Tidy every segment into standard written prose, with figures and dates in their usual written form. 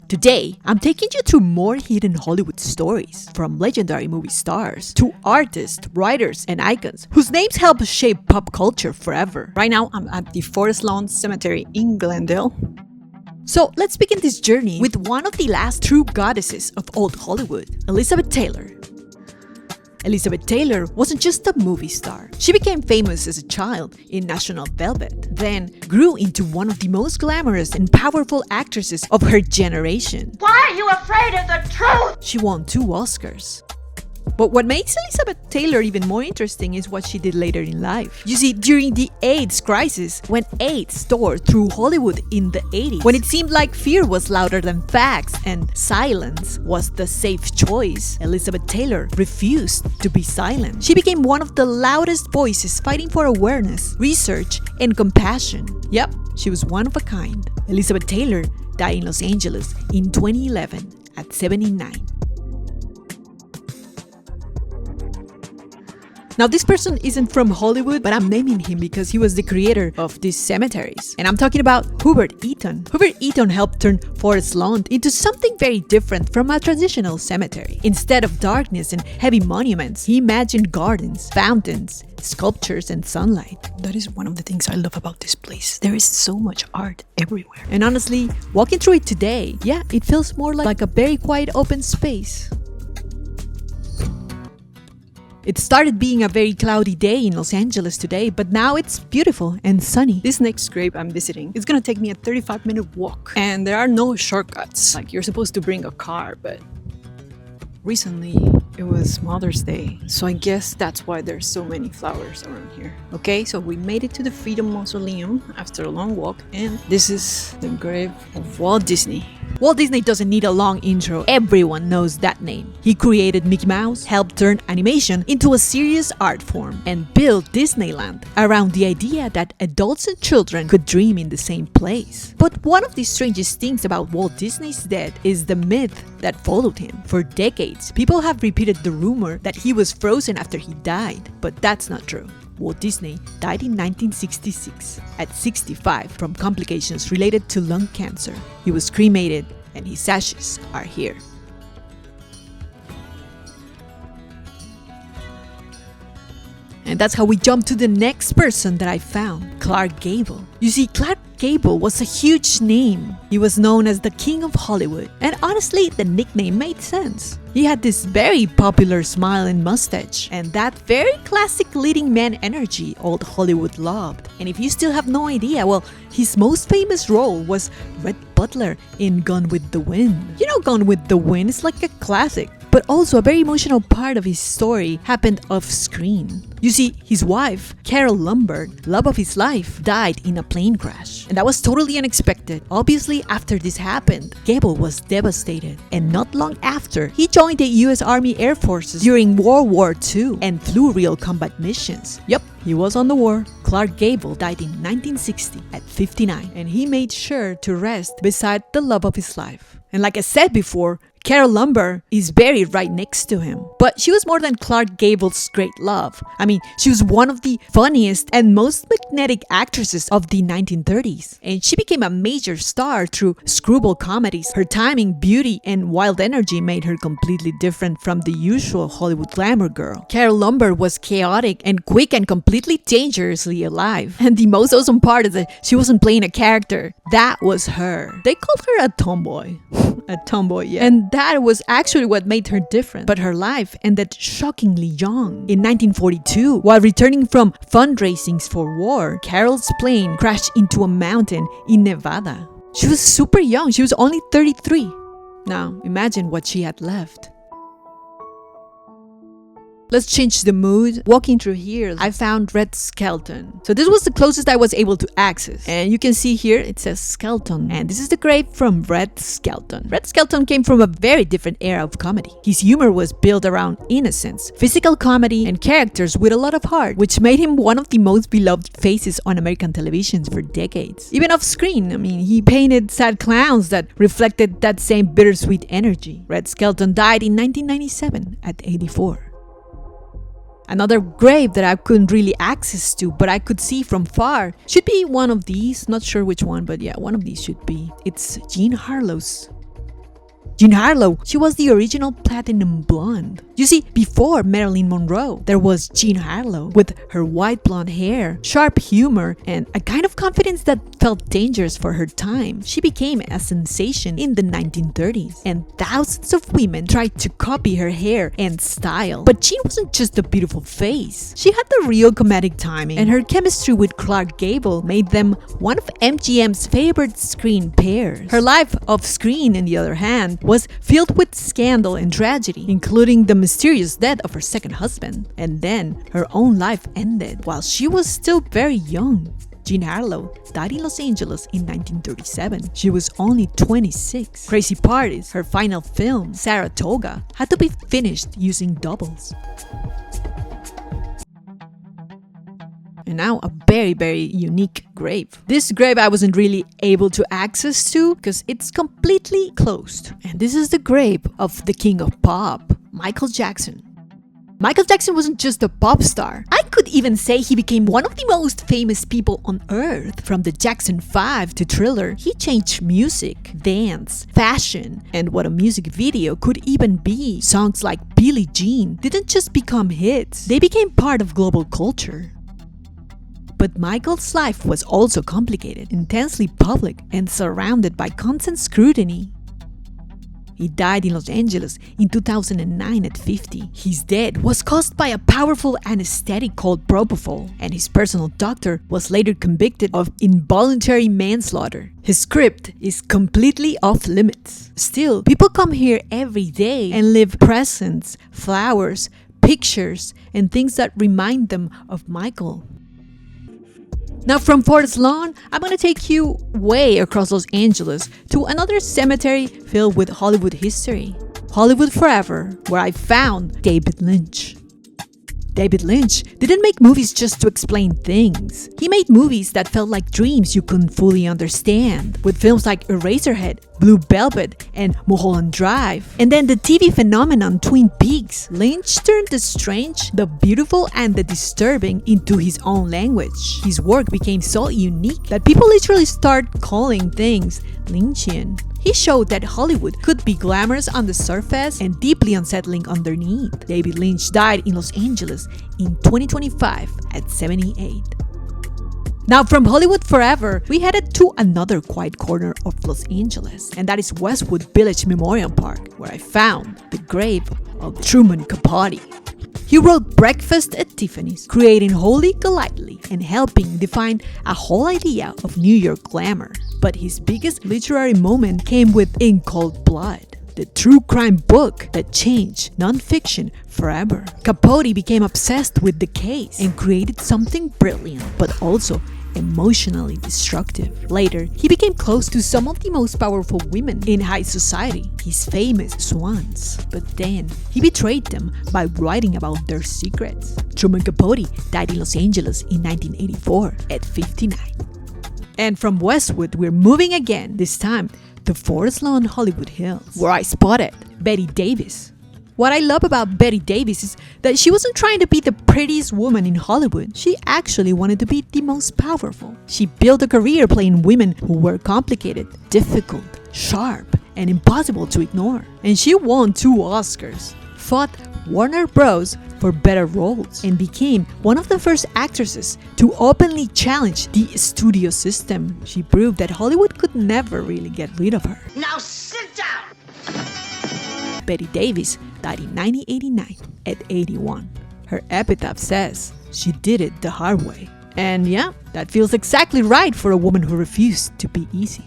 Today, I'm taking you through more hidden Hollywood stories, from legendary movie stars to artists, writers, and icons whose names help shape pop culture forever. Right now, I'm at the Forest Lawn Cemetery in Glendale. So let's begin this journey with one of the last true goddesses of old Hollywood, Elizabeth Taylor. Elizabeth Taylor wasn't just a movie star. She became famous as a child in National Velvet, then grew into one of the most glamorous and powerful actresses of her generation. Why are you afraid of the truth? She won 2 Oscars. But what makes Elizabeth Taylor even more interesting is what she did later in life. You see, during the AIDS crisis, when AIDS tore through Hollywood in the 80s, when it seemed like fear was louder than facts and silence was the safe choice, Elizabeth Taylor refused to be silent. She became one of the loudest voices fighting for awareness, research, and compassion. Yep, she was one of a kind. Elizabeth Taylor died in Los Angeles in 2011 at 79. Now, this person isn't from Hollywood, but I'm naming him because he was the creator of these cemeteries. And I'm talking about Hubert Eaton. Hubert Eaton helped turn Forest Lawn into something very different from a traditional cemetery. Instead of darkness and heavy monuments, he imagined gardens, fountains, sculptures, and sunlight. That is one of the things I love about this place. There is so much art everywhere. And honestly, walking through it today, yeah, it feels more like a very quiet open space. It started being a very cloudy day in Los Angeles today, but now it's beautiful and sunny. This next grave I'm visiting is gonna take me a 35-minute walk. And there are no shortcuts. Like, you're supposed to bring a car, but recently it was Mother's Day, so I guess that's why there's so many flowers around here. Okay, so we made it to the Freedom Mausoleum after a long walk, and this is the grave of Walt Disney. Walt Disney doesn't need a long intro. Everyone knows that name. He created Mickey Mouse, helped turn animation into a serious art form, and built Disneyland around the idea that adults and children could dream in the same place. But one of the strangest things about Walt Disney's death is the myth that followed him. For decades, people have repeated the rumor that he was frozen after he died, but that's not true. Walt Disney died in 1966 at 65 from complications related to lung cancer. He was cremated and his ashes are here. And that's how we jump to the next person that I found, Clark Gable. You see, Clark Gable was a huge name. He was known as the King of Hollywood, and honestly, the nickname made sense. He had this very popular smile and mustache, and that very classic leading man energy old Hollywood loved. And if you still have no idea, well, his most famous role was Red Butler in Gone with the Wind. You know, Gone with the Wind is like a classic, but also a very emotional part of his story happened off screen. You see, his wife, Carole Lombard, love of his life, died in a plane crash. And that was totally unexpected. Obviously, after this happened, Gable was devastated. And not long after, he joined the US Army Air Forces during World War II and flew real combat missions. Yup, he was on the war. Clark Gable died in 1960 at 59, and he made sure to rest beside the love of his life. And like I said before, Carole Lombard is buried right next to him. But she was more than Clark Gable's great love. I mean, she was one of the funniest and most magnetic actresses of the 1930s. And she became a major star through screwball comedies. Her timing, beauty, and wild energy made her completely different from the usual Hollywood glamour girl. Carole Lombard was chaotic and quick and completely dangerously alive. And the most awesome part is that she wasn't playing a character. That was her. They called her a tomboy. A tomboy, yeah. And that was actually what made her different. But her life ended shockingly young. In 1942, while returning from fundraisings for war, Carole's plane crashed into a mountain in Nevada. She was super young. She was only 33. Now, imagine what she had left. Let's change the mood. Walking through here, I found Red Skelton. So this was the closest I was able to access. And you can see here, it says Skelton. And this is the grave from Red Skelton. Red Skelton came from a very different era of comedy. His humor was built around innocence, physical comedy, and characters with a lot of heart, which made him one of the most beloved faces on American television for decades. Even off screen, I mean, he painted sad clowns that reflected that same bittersweet energy. Red Skelton died in 1997 at 84. Another grave that I couldn't really access to, but I could see from far, should be one of these. Not sure which one, but yeah, one of these should be. It's Jean Harlow's. Jean Harlow, she was the original platinum blonde. You see, before Marilyn Monroe, there was Jean Harlow with her white blonde hair, sharp humor, and a kind of confidence that felt dangerous for her time. She became a sensation in the 1930s, and thousands of women tried to copy her hair and style. But she wasn't just a beautiful face. She had the real comedic timing, and her chemistry with Clark Gable made them one of MGM's favorite screen pairs. Her life off screen, on the other hand, was filled with scandal and tragedy, including the mysterious death of her second husband. And then her own life ended while she was still very young. Jean Harlow died in Los Angeles in 1937. She was only 26. Crazy Parties, her final film, Saratoga, had to be finished using doubles. And now a very, very unique grave. This grave I wasn't really able to access to because it's completely closed. And this is the grave of the king of pop, Michael Jackson. Michael Jackson wasn't just a pop star. I could even say he became one of the most famous people on earth. From the Jackson 5 to Thriller, he changed music, dance, fashion, and what a music video could even be. Songs like Billie Jean didn't just become hits, they became part of global culture. But Michael's life was also complicated, intensely public, and surrounded by constant scrutiny. He died in Los Angeles in 2009 at 50. His death was caused by a powerful anesthetic called propofol, and his personal doctor was later convicted of involuntary manslaughter. His script is completely off limits. Still, people come here every day and leave presents, flowers, pictures, and things that remind them of Michael. Now from Forest Lawn, I'm gonna take you way across Los Angeles to another cemetery filled with Hollywood history. Hollywood Forever, where I found David Lynch. David Lynch didn't make movies just to explain things. He made movies that felt like dreams you couldn't fully understand, with films like Eraserhead, Blue Velvet, and Mulholland Drive. And then the TV phenomenon Twin Peaks. Lynch turned the strange, the beautiful, and the disturbing into his own language. His work became so unique that people literally start calling things Lynchian. He showed that Hollywood could be glamorous on the surface and deeply unsettling underneath. David Lynch died in Los Angeles in 2025 at 78. Now from Hollywood Forever, we headed to another quiet corner of Los Angeles, and that is Westwood Village Memorial Park, where I found the grave of Truman Capote. He wrote Breakfast at Tiffany's, creating Wholly Golightly and helping define a whole idea of New York glamour. But his biggest literary moment came with In Cold Blood, the true crime book that changed nonfiction forever. Capote became obsessed with the case and created something brilliant, but also emotionally destructive. Later, he became close to some of the most powerful women in high society, his famous swans. But then, he betrayed them by writing about their secrets. Truman Capote died in Los Angeles in 1984 at 59. And from Westwood, we're moving again, this time to Forest Lawn, Hollywood Hills, where I spotted Bette Davis. What I love about Bette Davis is that she wasn't trying to be the prettiest woman in Hollywood. She actually wanted to be the most powerful. She built a career playing women who were complicated, difficult, sharp, and impossible to ignore. And she won 2 Oscars, fought Warner Bros. For better roles, and became one of the first actresses to openly challenge the studio system. She proved that Hollywood could never really get rid of her. Now sit down! Bette Davis died in 1989 at 81. Her epitaph says, "She did it the hard way." And yeah, that feels exactly right for a woman who refused to be easy.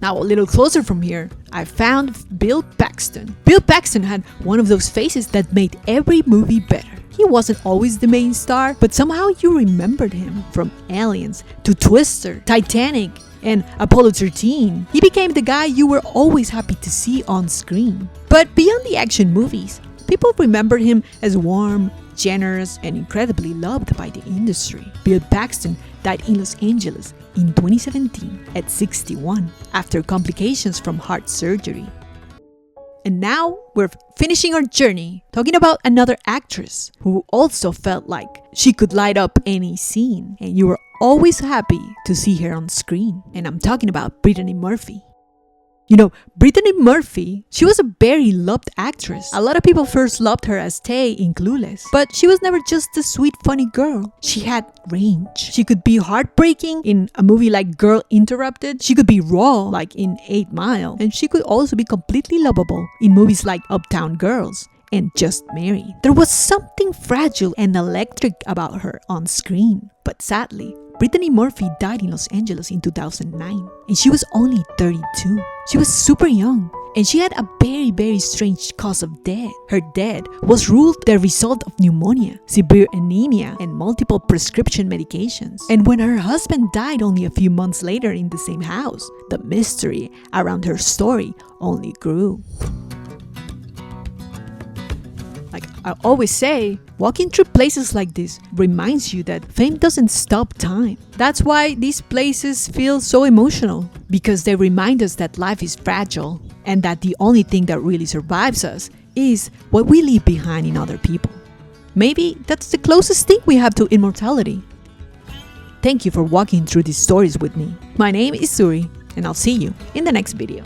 Now, a little closer from here, I found Bill Paxton. Bill Paxton had one of those faces that made every movie better. He wasn't always the main star, but somehow you remembered him. From Aliens to Twister, Titanic, and Apollo 13. He became the guy you were always happy to see on screen. But beyond the action movies, people remembered him as warm, generous, and incredibly loved by the industry. Bill Paxton died in Los Angeles in 2017 at 61 after complications from heart surgery. And now we're finishing our journey talking about another actress who also felt like she could light up any scene, and you were always happy to see her on screen. And I'm talking about Brittany Murphy. You know, Brittany Murphy, she was a very loved actress. A lot of people first loved her as Tay in Clueless. But she was never just a sweet, funny girl. She had range. She could be heartbreaking in a movie like Girl Interrupted. She could be raw, like in 8 Mile. And she could also be completely lovable in movies like Uptown Girls and Just Married. There was something fragile and electric about her on screen. But sadly, Brittany Murphy died in Los Angeles in 2009, and she was only 32. She was super young, and she had a very, very strange cause of death. Her death was ruled the result of pneumonia, severe anemia, and multiple prescription medications. And when her husband died only a few months later in the same house, the mystery around her story only grew. Like I always say, walking through places like this reminds you that fame doesn't stop time. That's why these places feel so emotional, because they remind us that life is fragile and that the only thing that really survives us is what we leave behind in other people. Maybe that's the closest thing we have to immortality. Thank you for walking through these stories with me. My name is Suri, and I'll see you in the next video.